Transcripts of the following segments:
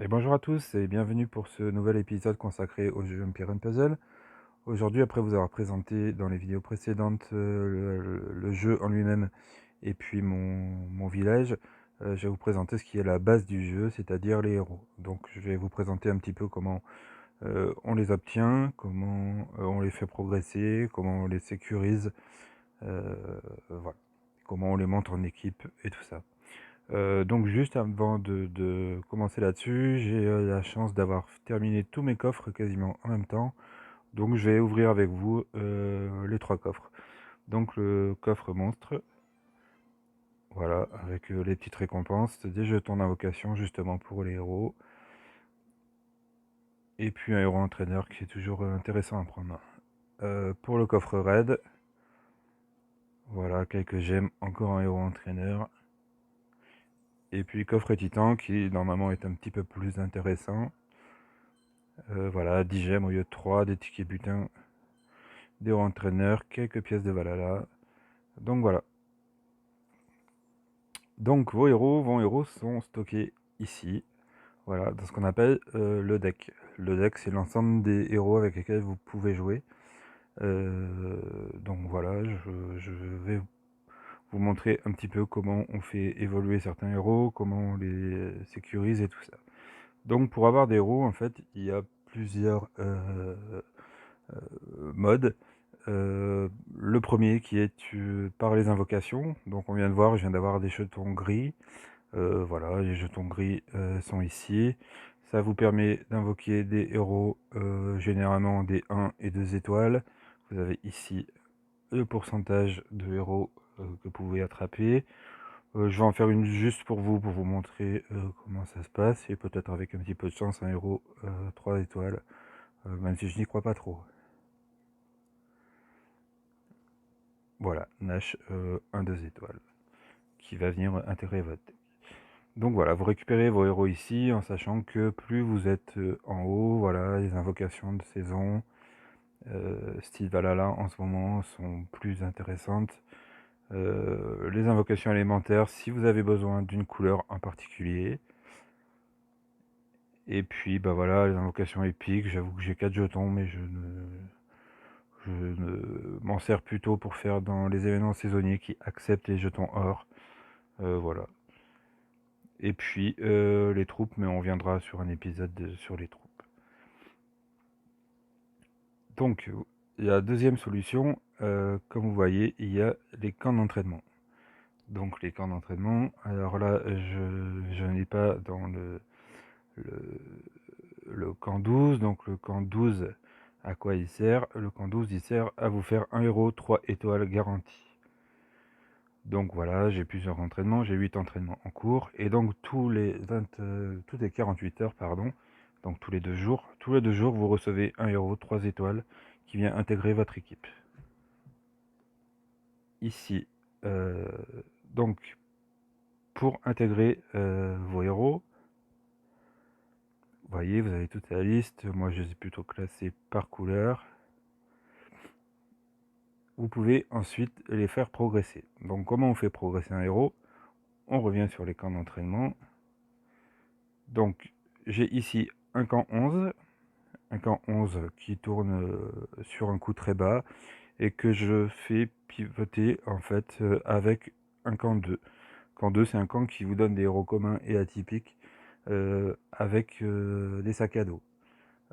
Et bonjour à tous et bienvenue pour ce nouvel épisode consacré au jeu Empire and Puzzle. Aujourd'hui, après vous avoir présenté dans les vidéos précédentes le jeu en lui-même et puis mon village, je vais vous présenter ce qui est la base du jeu, c'est-à-dire les héros. Donc je vais vous présenter un petit peu comment on les obtient, comment on les fait progresser, comment on les sécurise, euh, voilà, comment on les monte en équipe et tout ça. Donc juste avant de commencer là-dessus, j'ai la chance d'avoir terminé tous mes coffres quasiment en même temps. Donc je vais ouvrir avec vous les trois coffres. Donc le coffre monstre, voilà, avec les petites récompenses, des jetons d'invocation justement pour les héros. Et puis un héros entraîneur qui est toujours intéressant à prendre. Pour le coffre raid, voilà, quelques gemmes, encore un héros entraîneur. Et puis coffre titan qui normalement est un petit peu plus intéressant. Voilà, 10 gemmes au lieu de 3, des tickets butin, des entraîneurs, quelques pièces de Valhalla. Donc voilà. Donc vos héros sont stockés ici. Voilà, dans ce qu'on appelle le deck. Le deck, c'est l'ensemble des héros avec lesquels vous pouvez jouer. Donc voilà, je vais vous montrer un petit peu comment on fait évoluer certains héros, comment on les sécurise et tout ça. Donc pour avoir des héros, en fait, il y a plusieurs modes. Le premier qui est par les invocations. Donc on vient de voir, je viens d'avoir des jetons gris. Voilà, les jetons gris sont ici. Ça vous permet d'invoquer des héros, généralement des 1 et 2 étoiles. Vous avez ici le pourcentage de héros que vous pouvez attraper. Je vais en faire une juste pour vous montrer comment ça se passe. Et peut-être avec un petit peu de chance, un héros 3 étoiles, même si je n'y crois pas trop. Voilà, Nash 1-2 étoiles, qui va venir intégrer votre deck. Donc voilà, vous récupérez vos héros ici, en sachant que plus vous êtes en haut, voilà, les invocations de saison, style Valhalla en ce moment, sont plus intéressantes. Les invocations élémentaires, si vous avez besoin d'une couleur en particulier. Et puis, bah voilà, les invocations épiques, j'avoue que j'ai 4 jetons, mais je ne m'en sers plutôt pour faire dans les événements saisonniers qui acceptent les jetons or. Voilà. Et puis les troupes, mais on viendra sur un épisode sur les troupes. Donc la deuxième solution, comme vous voyez, il y a les camps d'entraînement. Donc les camps d'entraînement, alors là je n'ai pas dans le, le camp 12, donc le camp 12, à quoi il sert? Le camp 12 il sert à vous faire un héros 3 étoiles garantie. Donc voilà, j'ai plusieurs entraînements, j'ai 8 entraînements en cours, et donc toutes les 48 heures, pardon, donc tous les 2 jours, vous recevez un héros 3 étoiles qui vient intégrer votre équipe. Ici, euh, donc pour intégrer vos héros, vous voyez, vous avez toute la liste, moi je les ai plutôt classés par couleur. Vous pouvez ensuite les faire progresser. Donc comment on fait progresser un héros? On revient sur les camps d'entraînement. Donc j'ai ici un camp 11, qui tourne sur un coup très bas et que je fais pivoter en fait avec un camp 2. Camp 2, c'est un camp qui vous donne des héros communs et atypiques avec des sacs à dos.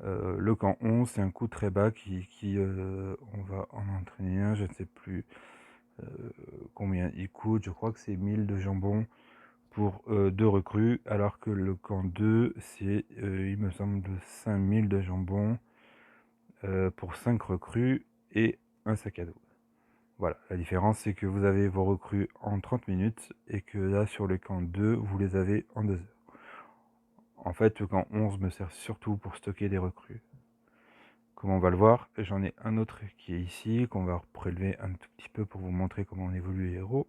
Le camp 11, c'est un coup très bas on va en entraîner un, je ne sais plus combien il coûte, je crois que c'est 1000 de jambon pour 2 recrues, alors que le camp 2, c'est, il me semble, 5000 de jambon pour 5 recrues et un sac à dos. Voilà, la différence c'est que vous avez vos recrues en 30 minutes et que là sur le camp 2, vous les avez en 2 heures. En fait, le camp 11 me sert surtout pour stocker des recrues. Comme on va le voir, j'en ai un autre qui est ici, qu'on va prélever un tout petit peu pour vous montrer comment on évolue les héros.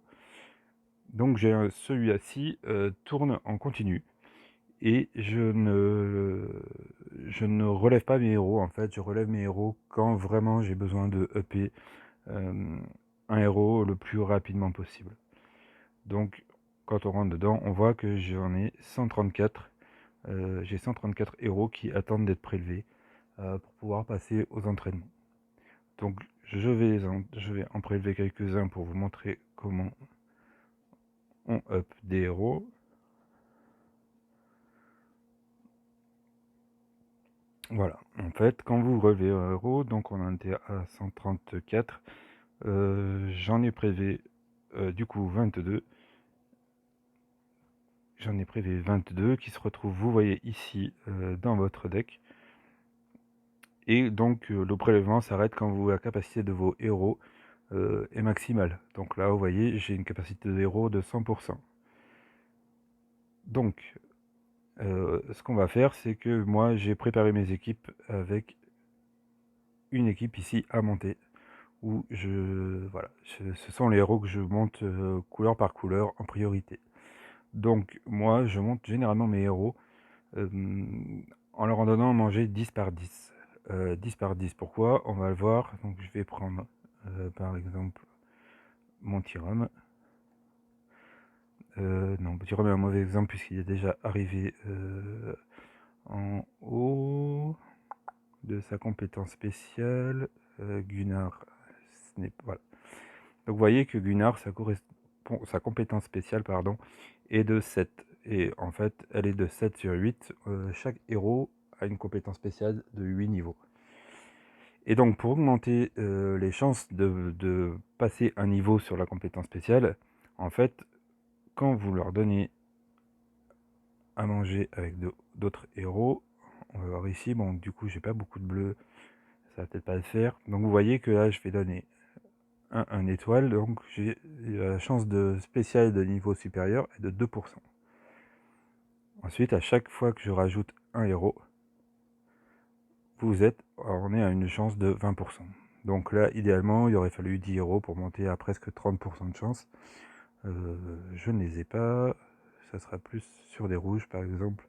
Donc celui-ci tourne en continu. Et je ne relève pas mes héros, en fait, je relève mes héros quand vraiment j'ai besoin de EP un héros le plus rapidement possible. Donc, quand on rentre dedans, on voit que j'en ai 134 j'ai 134 euros qui attendent d'être prélevés pour pouvoir passer aux entraînements. Donc je vais en prélever quelques-uns pour vous montrer comment on up des héros. Voilà, en fait, quand vous relevez un héros, donc on en était à 134, j'en ai prélevé du coup 22. J'en ai prélevé 22 qui se retrouvent, vous voyez ici, dans votre deck. Et donc le prélèvement s'arrête quand la capacité de vos héros est maximale. Donc là, vous voyez, j'ai une capacité de héros de 100%. Donc, ce qu'on va faire, c'est que moi, j'ai préparé mes équipes avec une équipe ici à monter. Où voilà, ce sont les héros que je monte couleur par couleur en priorité. Donc moi, je monte généralement mes héros en leur en donnant à manger 10 par 10. 10 par 10, pourquoi? On va le voir. Donc je vais prendre par exemple mon Tyrum. Non, Tyrum est un mauvais exemple puisqu'il est déjà arrivé en haut de sa compétence spéciale. Gunnar, voilà. Donc vous voyez que Gunnar, sa compétence spéciale est de 7. Et en fait, elle est de 7 sur 8. Chaque héros a une compétence spéciale de 8 niveaux. Et donc pour augmenter les chances de passer un niveau sur la compétence spéciale, en fait, quand vous leur donnez à manger avec d'autres héros, on va voir ici, bon du coup j'ai pas beaucoup de bleu, ça va peut-être pas le faire. Donc vous voyez que là je vais donner un étoile, donc j'ai la chance de spécial de niveau supérieur est de 2%. Ensuite, à chaque fois que je rajoute un héros, on est à une chance de 20%. Donc là, idéalement, il aurait fallu 10 héros pour monter à presque 30% de chance. Je ne les ai pas. Ça sera plus sur des rouges, par exemple.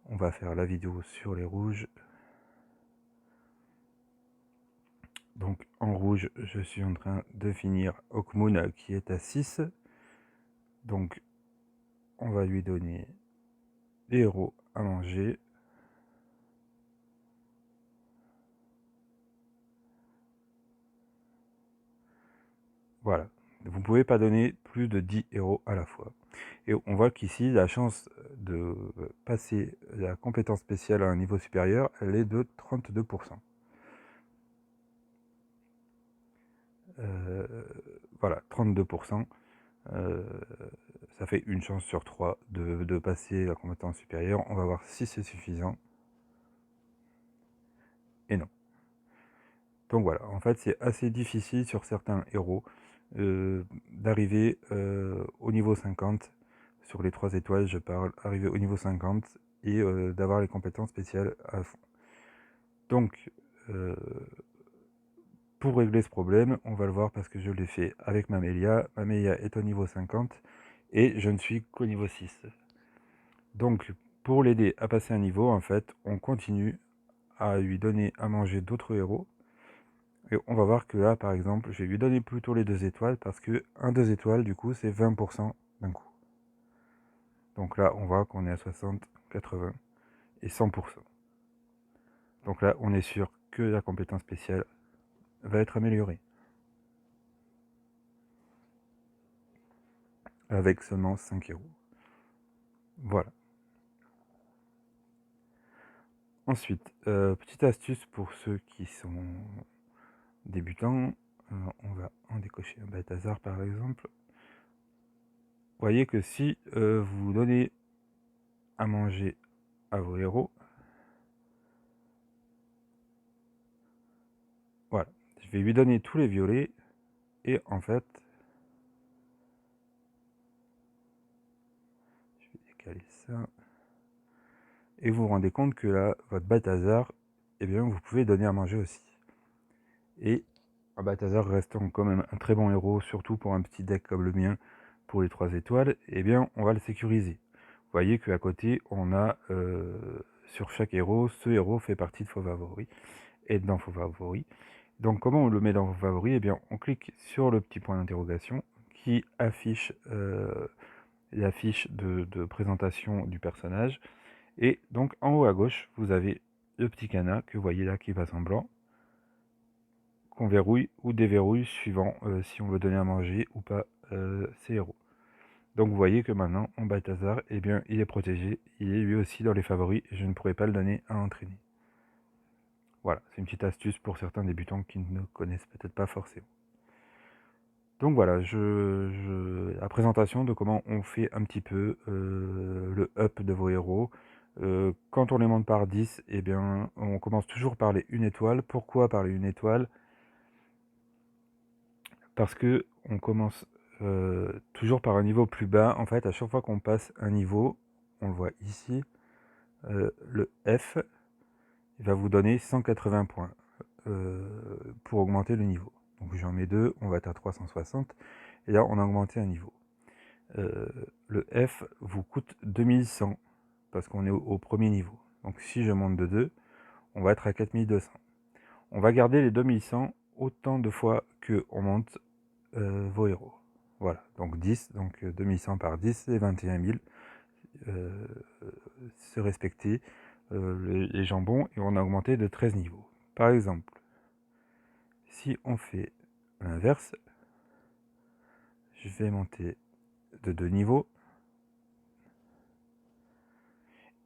On va faire la vidéo sur les rouges. Donc en rouge, je suis en train de finir Hawkmoon qui est à 6. Donc on va lui donner des héros à manger. Voilà. Vous ne pouvez pas donner plus de 10 héros à la fois. Et on voit qu'ici, la chance de passer la compétence spéciale à un niveau supérieur, elle est de 32%. Voilà, 32%. Ça fait une chance sur 3 de passer la compétence supérieure. On va voir si c'est suffisant. Et non. Donc voilà, en fait, c'est assez difficile sur certains héros d'arriver au niveau 50. Sur les 3 étoiles, je parle, arriver au niveau 50 et d'avoir les compétences spéciales à fond. Donc, pour régler ce problème, on va le voir parce que je l'ai fait avec Mamélia. Mamélia est au niveau 50 et je ne suis qu'au niveau 6. Donc, pour l'aider à passer un niveau, en fait, on continue à lui donner à manger d'autres héros. Et on va voir que là, par exemple, je vais lui donner plutôt les 2 étoiles parce que 2 étoiles, du coup, c'est 20% d'un coup. Donc là, on voit qu'on est à 60, 80 et 100%. Donc là, on est sûr que la compétence spéciale va être améliorée. Avec seulement 5 euros. Voilà. Ensuite, petite astuce pour ceux qui sont débutants. On va en décocher un Balthazar par exemple. Vous voyez que si vous donnez à manger à vos héros, voilà, je vais lui donner tous les violets et en fait, je vais décaler ça, et vous vous rendez compte que là, votre Balthazar, eh bien, vous pouvez donner à manger aussi. Et un Balthazar restant quand même un très bon héros, surtout pour un petit deck comme le mien, pour les 3 étoiles, eh bien, on va le sécuriser. Vous voyez qu'à côté, on a sur chaque héros, ce héros fait partie de vos favoris, et dans vos favoris. Donc comment on le met dans vos favoris? Eh bien, on clique sur le petit point d'interrogation qui affiche la fiche de présentation du personnage. Et donc en haut à gauche, vous avez le petit cadenas que vous voyez là qui passe en blanc, qu'on verrouille ou déverrouille suivant si on veut donner à manger ou pas ses héros. Donc vous voyez que maintenant, en Balthazar, eh bien, il est protégé, il est lui aussi dans les favoris, et je ne pourrais pas le donner à entraîner. Voilà, c'est une petite astuce pour certains débutants qui ne connaissent peut-être pas forcément. Donc voilà, la présentation de comment on fait un petit peu le up de vos héros. Quand on les monte par 10, eh bien, on commence toujours par les 1 étoile. Pourquoi par les 1 étoile? Parce que on commence toujours par un niveau plus bas. En fait, à chaque fois qu'on passe un niveau, on le voit ici, le F, il va vous donner 180 points pour augmenter le niveau. Donc j'en mets 2, on va être à 360, et là on a augmenté un niveau. Le F vous coûte 2100, parce qu'on est au premier niveau. Donc si je monte de 2, on va être à 4200. On va garder les 2100 autant de fois que on monte vos héros. Voilà, donc 10, donc 2100 par 10, c'est 21 000. Se respecter les jambons, et on a augmenté de 13 niveaux. Par exemple, si on fait l'inverse, je vais monter de 2 niveaux,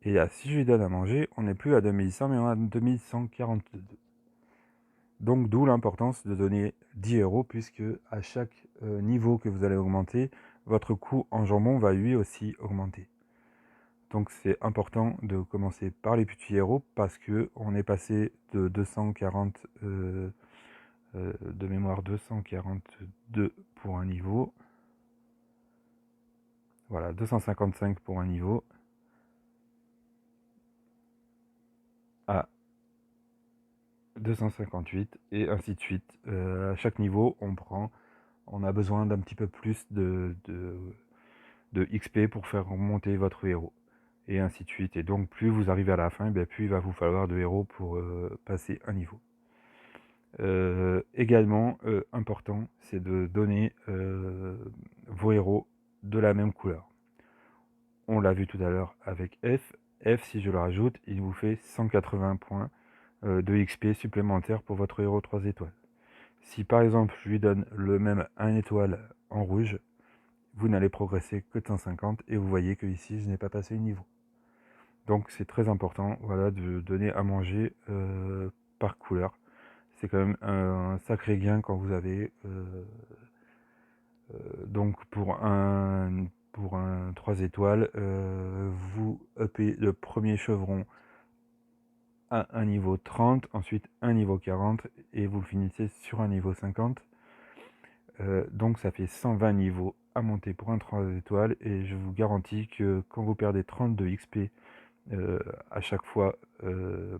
et là, si je lui donne à manger, on n'est plus à 2100, mais on est à 2142. Donc d'où l'importance de donner 10 euros, puisque à chaque niveau que vous allez augmenter, votre coût en jambon va lui aussi augmenter. Donc c'est important de commencer par les petits héros, parce que on est passé de 240 de mémoire 242 pour un niveau. Voilà, 255 pour un niveau à 258 et ainsi de suite. À chaque niveau, on a besoin d'un petit peu plus de XP pour faire monter votre héros. Et ainsi de suite. Et donc plus vous arrivez à la fin, bien plus il va vous falloir de héros pour passer un niveau. Également, important, c'est de donner vos héros de la même couleur. On l'a vu tout à l'heure avec F. F, si je le rajoute, il vous fait 180 points de XP supplémentaires pour votre héros 3 étoiles. Si par exemple je lui donne le même 1 étoile en rouge, vous n'allez progresser que de 150, et vous voyez que ici je n'ai pas passé le niveau. Donc c'est très important, voilà, de donner à manger par couleur. C'est quand même un sacré gain quand vous avez donc pour un 3 étoiles, vous upez le premier chevron à un niveau 30, ensuite un niveau 40, et vous le finissez sur un niveau 50. Donc ça fait 120 niveaux à monter pour un 3 étoiles, et je vous garantis que quand vous perdez 30 de XP à chaque fois,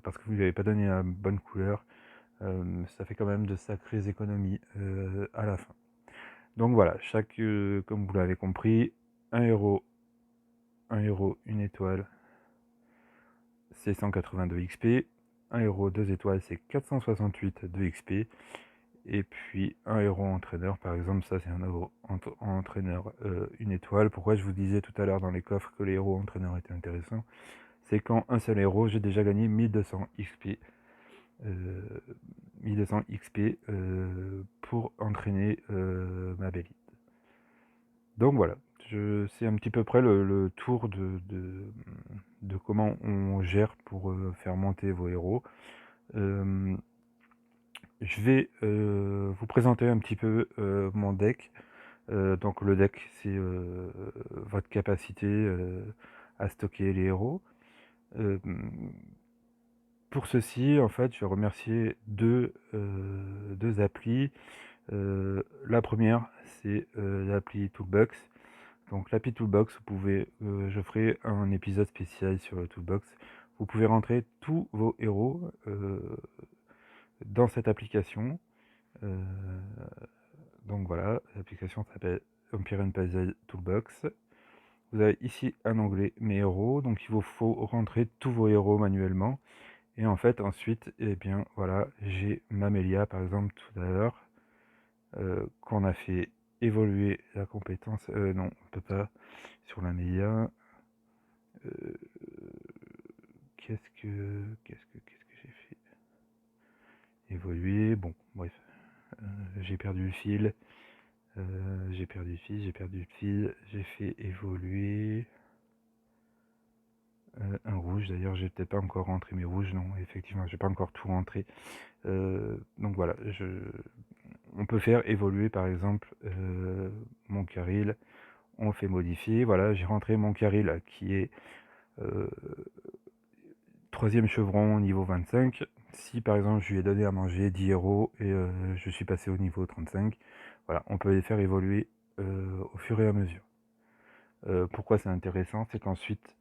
parce que vous ne lui avez pas donné la bonne couleur, ça fait quand même de sacrées économies à la fin. Donc voilà, comme vous l'avez compris, un héros, 1 étoile, c'est 182 XP. Un héros 2 étoiles, c'est 468 de XP. Et puis un héros entraîneur, par exemple, ça c'est un héros entraîneur 1 étoile. Pourquoi je vous disais tout à l'heure dans les coffres que les héros entraîneurs étaient intéressants? C'est quand un seul héros, j'ai déjà gagné 1200 XP. 1200 XP pour entraîner ma bélite. Donc voilà, c'est un petit peu près le tour de comment on gère pour faire monter vos héros. Je vais vous présenter un petit peu mon deck. Donc le deck, c'est votre capacité à stocker les héros. Pour ceci, en fait, je vais remercier deux applis. La première, c'est l'appli Toolbox. Donc l'appli Toolbox, je ferai un épisode spécial sur le Toolbox. Vous pouvez rentrer tous vos héros dans cette application. Donc voilà, l'application s'appelle Empire & Puzzle Toolbox. Vous avez ici un onglet Mes héros, donc il vous faut rentrer tous vos héros manuellement. Et en fait, ensuite, eh bien voilà, j'ai Mamélia par exemple tout à l'heure, qu'on a fait évoluer la compétence. Non, on peut pas sur Mamélia. qu'est-ce que j'ai fait? Évoluer, bon, bref. J'ai perdu le fil. J'ai perdu le fil. J'ai fait évoluer un rouge. D'ailleurs, j'ai peut-être pas encore rentré mes rouges. Non, effectivement, j'ai pas encore tout rentré. Donc voilà, on peut faire évoluer par exemple mon carril. On fait modifier. Voilà, j'ai rentré mon carril qui est troisième chevron niveau 25. Si par exemple je lui ai donné à manger 10 euros et je suis passé au niveau 35, voilà, on peut les faire évoluer au fur et à mesure. Pourquoi c'est intéressant? C'est qu'ensuite,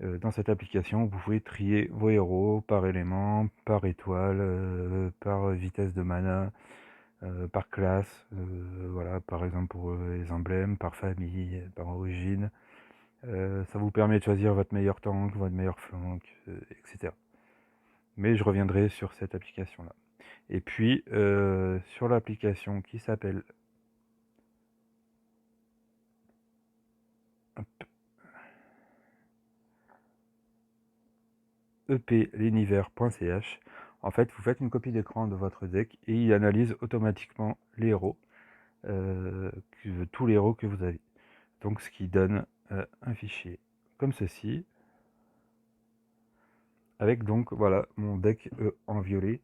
dans cette application, vous pouvez trier vos héros par élément, par étoile, par vitesse de mana, par classe, voilà, par exemple pour les emblèmes, par famille, par origine. Ça vous permet de choisir votre meilleur tank, votre meilleur flank, etc. Mais je reviendrai sur cette application-là. Et puis, sur l'application qui s'appelle eplunivers.ch, en fait, vous faites une copie d'écran de votre deck et il analyse automatiquement les héros, tous les héros que vous avez. Donc, ce qui donne un fichier comme ceci, avec donc, voilà, mon deck en violet,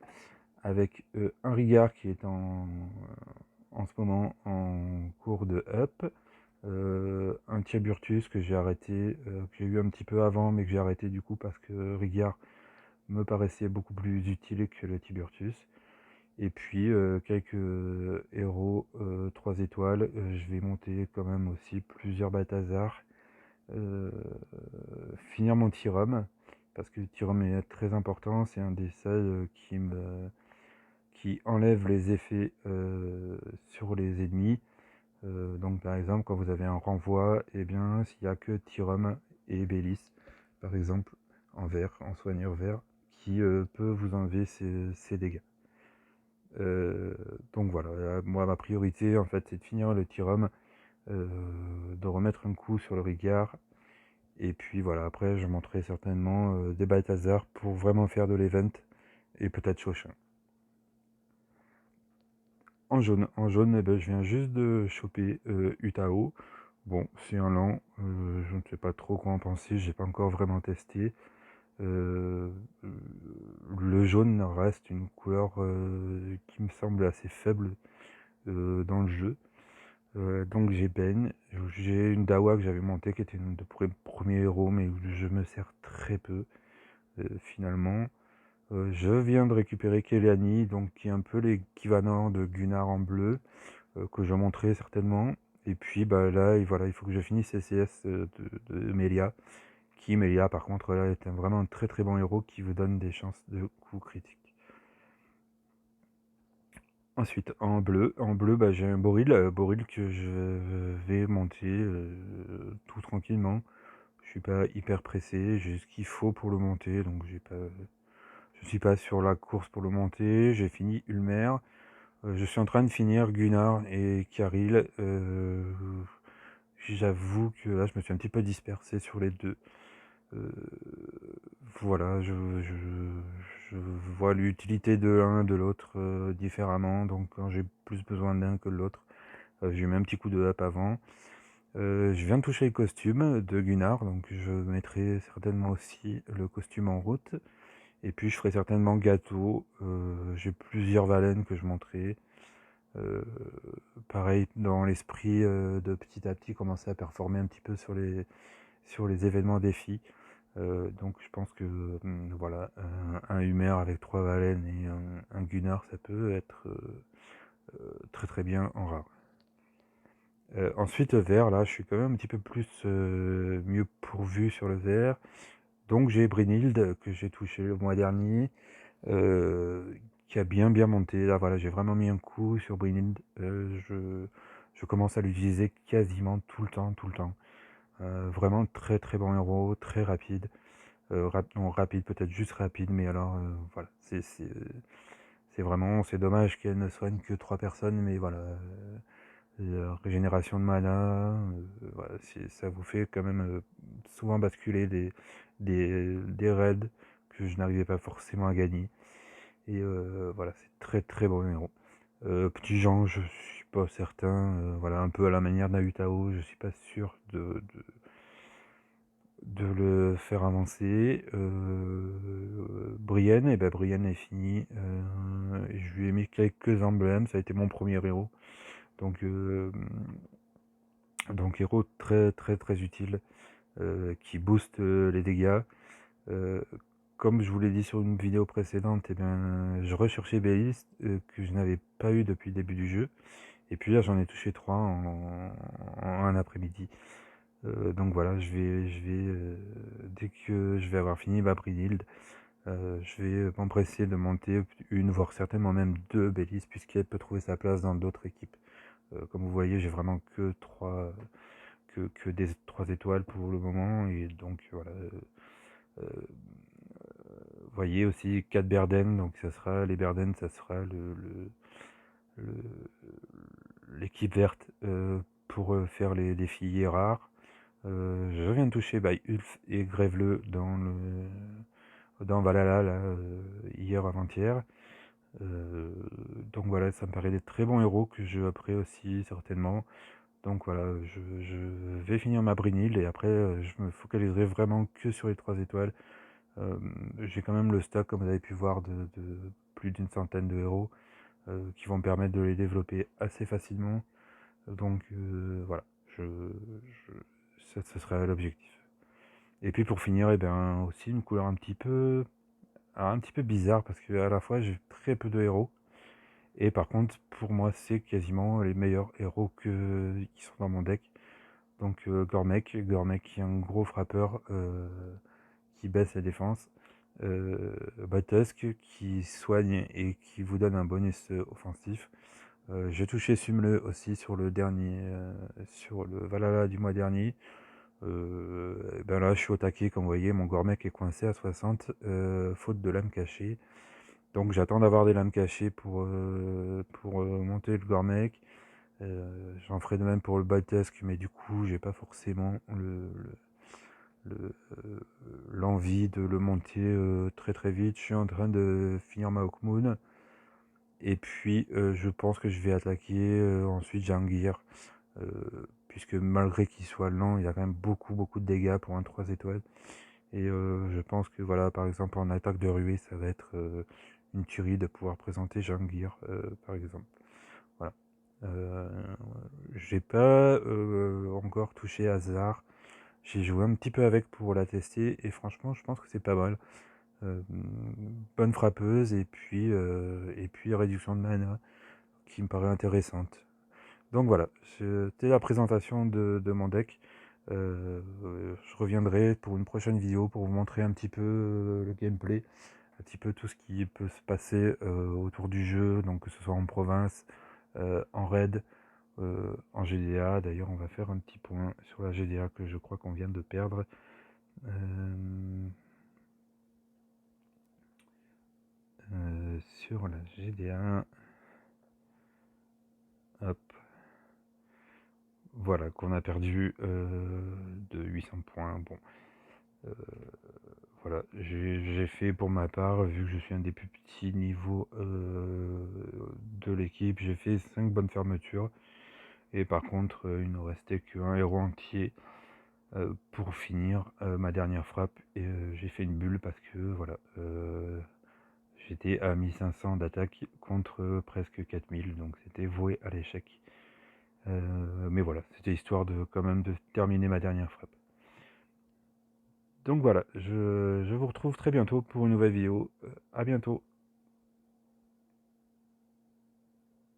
avec un Rigard qui est en ce moment en cours de up, un Tiburtus que j'ai arrêté, que j'ai eu un petit peu avant, mais que j'ai arrêté du coup parce que Rigard me paraissait beaucoup plus utile que le Tiburtus. Et puis quelques héros 3 étoiles. Je vais monter quand même aussi plusieurs Balthazar. Finir mon Tyrum, parce que le Tyrum est très important, c'est un des seuls qui enlève les effets sur les ennemis. Donc par exemple quand vous avez un renvoi, et bien s'il n'y a que Tyrum et Bélis, par exemple, en vert, en soigneur vert, qui peut vous enlever ces dégâts. Donc voilà, moi ma priorité en fait c'est de finir le Tyrum, de remettre un coup sur le Rigard, et puis voilà, après je monterai certainement des Balthazar pour vraiment faire de l'event, et peut-être Chochin. En jaune eh ben, je viens juste de choper Utao. Bon, c'est un lent, je ne sais pas trop quoi en penser, j'ai pas encore vraiment testé. Le jaune reste une couleur qui me semble assez faible dans le jeu. Donc j'ai Ben, j'ai une Dawa que j'avais montée qui était une de premiers héros, mais où je me sers très peu finalement. Je viens de récupérer Keliani, donc qui est un peu l'équivalent de Gunnar en bleu, que je montrerai certainement. Et puis bah là, voilà, il faut que je finisse CCS de Melia, qui Melia par contre là est vraiment un très très bon héros qui vous donne des chances de coups critiques. Ensuite en bleu bah, j'ai un Boril que je vais monter tout tranquillement. Je suis pas hyper pressé, j'ai ce qu'il faut pour le monter, donc je suis pas sur la course pour le monter. J'ai fini Ulmer. Je suis en train de finir Gunnar et Karil. J'avoue que là, je me suis un petit peu dispersé sur les deux. Voilà, je vois l'utilité de l'un de l'autre différemment. Donc, quand j'ai plus besoin d'un que de l'autre, j'ai mis un petit coup de up avant. Je viens de toucher le costume de Gunnar, donc je mettrai certainement aussi le costume en route. Et puis je ferai certainement gâteau. J'ai plusieurs Valen que je montrerai. Pareil, dans l'esprit de petit à petit commencer à performer un petit peu sur les événements défis. Donc je pense que voilà, un Humer avec 3 Valen et un Gunnar, ça peut être très très bien en rare. Ensuite vert, là je suis quand même un petit peu plus mieux pourvu sur le vert. Donc j'ai Brynhild que j'ai touché le mois dernier, qui a bien monté. Là voilà, j'ai vraiment mis un coup sur Brynhild. Je commence à l'utiliser quasiment tout le temps. Vraiment très très bon héros, très rapide. Non, rapide, peut-être juste rapide, mais alors voilà, c'est vraiment, c'est dommage qu'elle ne soigne que 3 personnes, mais voilà. Régénération de mana, voilà, ça vous fait quand même souvent basculer des raids que je n'arrivais pas forcément à gagner. Et voilà, c'est très très bon héros. Petit Jean, je suis pas certain, voilà, un peu à la manière d'Ayutao, je suis pas sûr de le faire avancer. Brienne, et ben Brienne est fini. Je lui ai mis quelques emblèmes, ça a été mon premier héros. Donc héros très très très utile, qui booste les dégâts. Comme je vous l'ai dit sur une vidéo précédente, eh bien, je recherchais Bélis, que je n'avais pas eu depuis le début du jeu. Et puis là, j'en ai touché 3 en un après-midi. Donc voilà, dès que je vais avoir fini ma Brynhild, je vais m'empresser de monter une, voire certainement même deux Bélis, puisqu'elle peut trouver sa place dans d'autres équipes. Comme vous voyez, j'ai vraiment que des 3 étoiles pour le moment, et donc voilà. Vous voyez aussi 4 Berden, donc ça sera les Berden, ça sera l'équipe verte, pour faire les filles rares. Je viens de toucher Ulf et Graveleux dans Valhalla là, hier avant-hier. Donc voilà, ça me paraît des très bons héros que je après aussi certainement. Donc voilà, je vais finir ma Brynhild et après je me focaliserai vraiment que sur les 3 étoiles. J'ai quand même le stock, comme vous avez pu voir, de plus d'une centaine de héros, qui vont me permettre de les développer assez facilement. Donc voilà, ce serait l'objectif. Et puis pour finir, eh bien, aussi une couleur un petit peu bizarre, parce que à la fois j'ai très peu de héros, et par contre pour moi c'est quasiment les meilleurs héros qui sont dans mon deck. Donc Gormek qui est un gros frappeur, qui baisse la défense. Batusk qui soigne et qui vous donne un bonus offensif. J'ai touché Sumle aussi sur le dernier, sur le Valhalla du mois dernier. Ben là je suis au taquet, comme vous voyez, mon Gormek est coincé à 60, faute de lame cachée. Donc j'attends d'avoir des lames cachées pour monter le Gormek. J'en ferai de même pour le Batusk, mais du coup j'ai pas forcément l'envie de le monter très très vite. Je suis en train de finir ma Hawkmoon. Et puis je pense que je vais attaquer ensuite Jangir. Puisque malgré qu'il soit lent, il y a quand même beaucoup de dégâts pour un 3 étoiles. Et je pense que voilà, par exemple en attaque de ruée, ça va être une tuerie de pouvoir présenter Jangir, par exemple. Voilà. J'ai pas encore touché Hazard. J'ai joué un petit peu avec pour la tester et franchement je pense que c'est pas mal. Bonne frappeuse et puis réduction de mana qui me paraît intéressante. Donc voilà, c'était la présentation de mon deck. Je reviendrai pour une prochaine vidéo pour vous montrer un petit peu le gameplay, un petit peu tout ce qui peut se passer autour du jeu, donc que ce soit en province, en raid, en GDA. D'ailleurs on va faire un petit point sur la GDA que je crois qu'on vient de perdre. Sur la GDA, hop, voilà, qu'on a perdu de 800 points. Bon, voilà, j'ai fait pour ma part, vu que je suis un des plus petits niveaux de l'équipe, j'ai fait 5 bonnes fermetures. Et par contre, il ne restait qu'un héros entier pour finir ma dernière frappe. Et j'ai fait une bulle parce que voilà, j'étais à 1500 d'attaque contre presque 4000, donc c'était voué à l'échec. Mais voilà, c'était histoire de quand même de terminer ma dernière frappe. Donc voilà, je vous retrouve très bientôt pour une nouvelle vidéo. À bientôt.